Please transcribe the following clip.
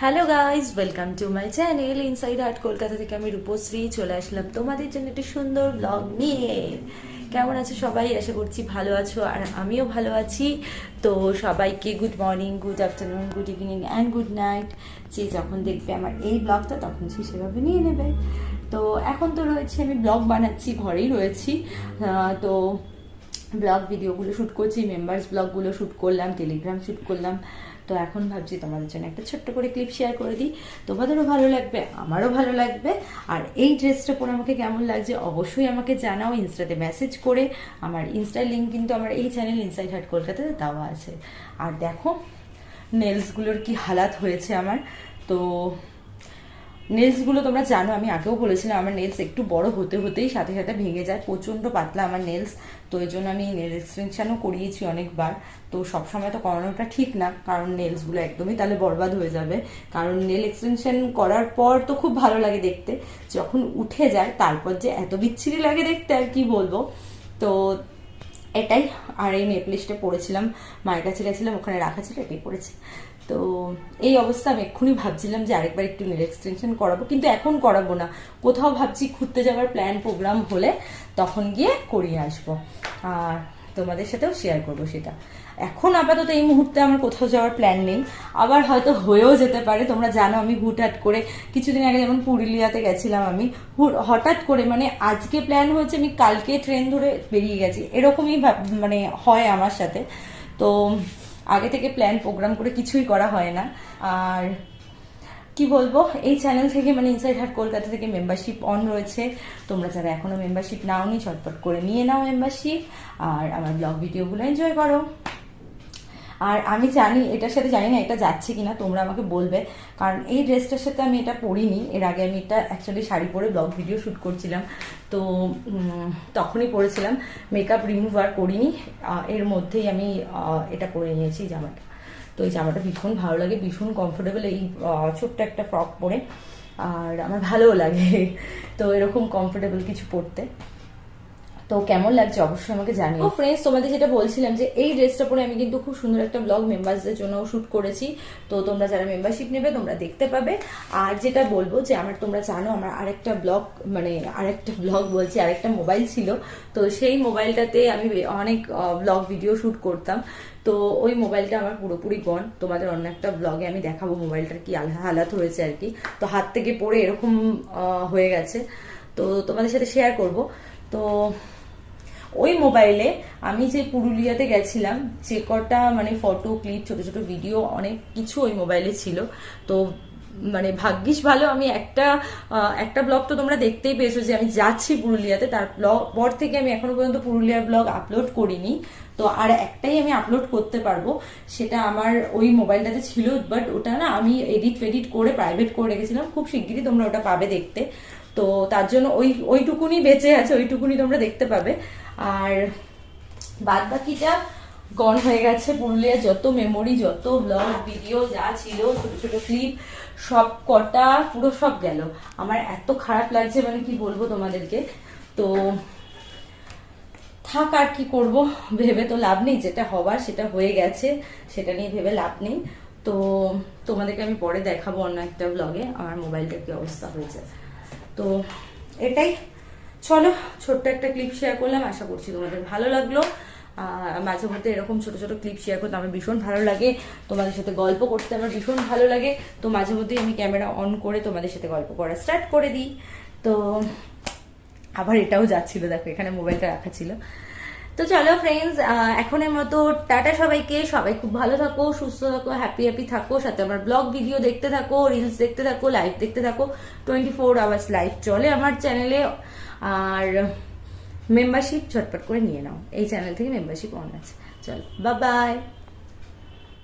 Hello guys, welcome to my channel inside art Kolkata থেকে আমি রূপশ্রী চলে আসলাম তোমাদের জন্য একটি সুন্দর ব্লগ নিয়ে। কেমন আছো সবাই? আশা করছি ভালো আছো, আর আমিও ভালো আছি। তো সবাইকে good morning, good afternoon, good evening and good night. যে যখন দেখবে আমার এই ব্লগটা তখন সে সেভাবে নিয়ে নেবে। তো এখন তো রয়েছে, আমি ব্লগ বানাচ্ছি, ঘরেই রয়েছি। তো ব্লগ ভিডিওগুলো শ্যুট করছি, মেম্বার্স ব্লগগুলো শ্যুট করলাম, টেলিগ্রাম শ্যুট করলাম। তো এখন ভাবছি তোমাদের জন্য একটা ছোট্ট করে ক্লিপ শেয়ার করে দিই, তোমাদেরও ভালো লাগবে, আমারও ভালো লাগবে। আর এই ড্রেসটা পরে আমাকে কেমন লাগছে অবশ্যই আমাকে জানাও ইনস্টাতে মেসেজ করে। আমার ইনস্টার লিঙ্ক কিন্তু আমার এই চ্যানেল ইনসাইড হার্ট কলকাতাতে দেওয়া আছে। আর দেখো নেলসগুলোর কি হালাত হয়েছে আমার। তো নেলসগুলো তোমরা জানো, আমি আগেও বলেছিলাম আমার নেলস একটু বড় হতে হতেই সাথে সাথে ভেঙে যায়, প্রচণ্ড পাতলা আমার নেলস। তো এই জন্য আমি নেল এক্সটেনশনও করিয়েছি অনেকবার। তো সবসময় তো করানোটা ঠিক না, কারণ নেলসগুলো একদমই তাহলে বরবাদ হয়ে যাবে। কারণ নেল এক্সটেনশন করার পর তো খুব ভালো লাগে দেখতে, যখন উঠে যায় তারপর যে এত বিচ্ছিরি লাগে দেখতে আর কি বলবো। তো এটাই। আর এই নেকলেসটা পরেছিলাম, মায়ের কাছে গেছিলাম, ওখানে রাখা ছিল, এটাই পরেছি। তো এই অবস্থা। আমি এক্ষুনি ভাবছিলাম যে আরেকবার একটু নেল এক্সটেনশন করাবো, কিন্তু এখন করাবো না। কোথাও ভাবছি ঘুরতে যাওয়ার প্ল্যান প্রোগ্রাম হলে তখন গিয়ে করিয়ে আসবো, আর তোমাদের সাথেও শেয়ার করবো সেটা। এখন আপাতত এই মুহূর্তে আমার কোথাও যাওয়ার প্ল্যান নেই, আবার হয়তো হয়েও যেতে পারে। তোমরা জানো আমি হুটহাট করে কিছুদিন আগে যেমন পুরুলিয়াতে গেছিলাম, আমি হঠাৎ করে, মানে আজকে প্ল্যান হয়েছে, আমি কালকে ট্রেন ধরে বেরিয়ে গেছি, এরকমই মানে হয় আমার সাথে। তো আগে থেকে প্ল্যান প্রোগ্রাম করে কিছুই করা হয় না। আর কি বলবো, এই চ্যানেল থেকে মানে ইনসাইড হার্ট কলকাতা থেকে মেম্বারশিপ অন রয়েছে। তোমরা যারা এখনো মেম্বারশিপ নাওনি ঝটপট করে নিয়ে নাও মেম্বারশিপ, আর আমার ব্লগ ভিডিওগুলো এনজয় করো। আর আমি জানি এটার সাথে, জানি না এটা যাচ্ছে কিনা, তোমরা আমাকে বলবে। কারণ এই ড্রেসটার সাথে আমি এটা পরিনি এর আগে, আমি এটা অ্যাকচুয়ালি শাড়ি পরে ব্লগ ভিডিও শ্যুট করছিলাম, তো তখনই পরেছিলাম, মেকআপ রিমুভার করিনি। এর মধ্যেই আমি এটা পরে নিয়েছি জামাটা। তো এই জামাটা ভীষণ ভালো লাগে, ভীষণ কমফোর্টেবল এই ছোট্ট একটা ফ্রক পরে, আর আমার ভালোও লাগে তো এরকম কমফোর্টেবল কিছু পরতে। তো কেমন লাগছে অবশ্যই আমাকে জানিও। তো ফ্রেন্ডস, তোমাদের যেটা বলছিলাম যে এই ড্রেসটা পরে আমি কিন্তু খুব সুন্দর একটা ব্লগ মেম্বারসদের জন্য শুট করেছি। তো তোমরা যারা মেম্বারশিপ নেবে তোমরা দেখতে পাবে। আর যেটা বলবো যে আমার, তোমরা জানো আমার আরেকটা ব্লগ, মানে আরেকটা ব্লগ বলছি, আরেকটা মোবাইল ছিল। তো সেই মোবাইলটাতে আমি অনেক ব্লগ ভিডিও শুট করতাম। তো ওই মোবাইলটা আমার পুরোপুরি গন। তোমাদের অন্য একটা ব্লগে আমি দেখাবো মোবাইলটার কি হালাত হয়েছে আর কি। তো হাত থেকে পড়ে এরকম হয়ে গেছে, তো তোমাদের সাথে শেয়ার করব। তো ওই মোবাইলে আমি যে পুরুলিয়াতে গেছিলাম, যে কটা মানে ফটো ক্লিপ, ছোট ছোট ভিডিও, অনেক কিছু ওই মোবাইলে ছিল। তো মানে ভাগ্যিস ভালো, আমি একটা ব্লগ তো তোমরা দেখতেই পেয়েছো যে আমি যাচ্ছি পুরুলিয়াতে, তার পর থেকে আমি এখনো পর্যন্ত পুরুলিয়ার ব্লগ আপলোড করিনি। তো আর একটাই আমি আপলোড করতে পারবো, সেটা আমার ওই মোবাইলটাতে ছিল, বাট ওটা না আমি এডিট করে প্রাইভেট করে রেখেছিলাম, খুব শিগগিরই তোমরা ওটা পাবে দেখতে। তো তার জন্য ওইটুকুনি বেঁচে আছে, ওইটুকুনি তোমরা দেখতে পাবে। আর বাদ বাকিটা গন হয়ে গেছে। পুরুলিয়ার যত মেমোরি, যত ব্লগ ভিডিও যা ছিল, ছোট ছোট ক্লিপ, সব কটা পুরো সব গেল। আমার এত খারাপ লাগছে, মানে কি বলবো তোমাদেরকে। তো থাক, আর কি করব, ভেবে তো লাভ নেই, যেটা হবার সেটা হয়ে গেছে, সেটা নিয়ে ভেবে লাভ নেই। তো তোমাদেরকে আমি পরে দেখাবো অন্য একটা ব্লগে আমার মোবাইলটার কি অবস্থা হয়েছে। তো এটাই, চলো ছোট্ট একটা ক্লিপ শেয়ার করলাম, আশা করছি তোমাদের ভালো লাগলো। মাঝে মধ্যে এরকম ছোট ছোট ক্লিপ শেয়ার করতে আমার ভীষণ ভালো লাগে, তোমাদের সাথে গল্প করতে আমার ভীষণ ভালো লাগে। তো মাঝে মধ্যেই আমি ক্যামেরা অন করে তোমাদের সাথে গল্প করা স্টার্ট করে দিই। তো আবার এটাও যাচ্ছিল, দেখো এখানে মোবাইলটা রাখা ছিল। তো চলো ফ্রেন্ডস, এখনের মতো টাটা সবাইকে। সবাই খুব ভালো থাকো, সুস্থ থাকো, হ্যাপি থাকো, সাথে আমার ব্লগ ভিডিও দেখতে থাকো, রিলস দেখতে থাকো, লাইভ দেখতে থাকো। 24 আওয়ার্স লাইভ চলে আমার চ্যানেলে। আর মেম্বারশিপ ঝটপট করে নিয়ে নাও, এই চ্যানেল থেকে মেম্বারশিপ অন আছে। চলো, বাই বাই।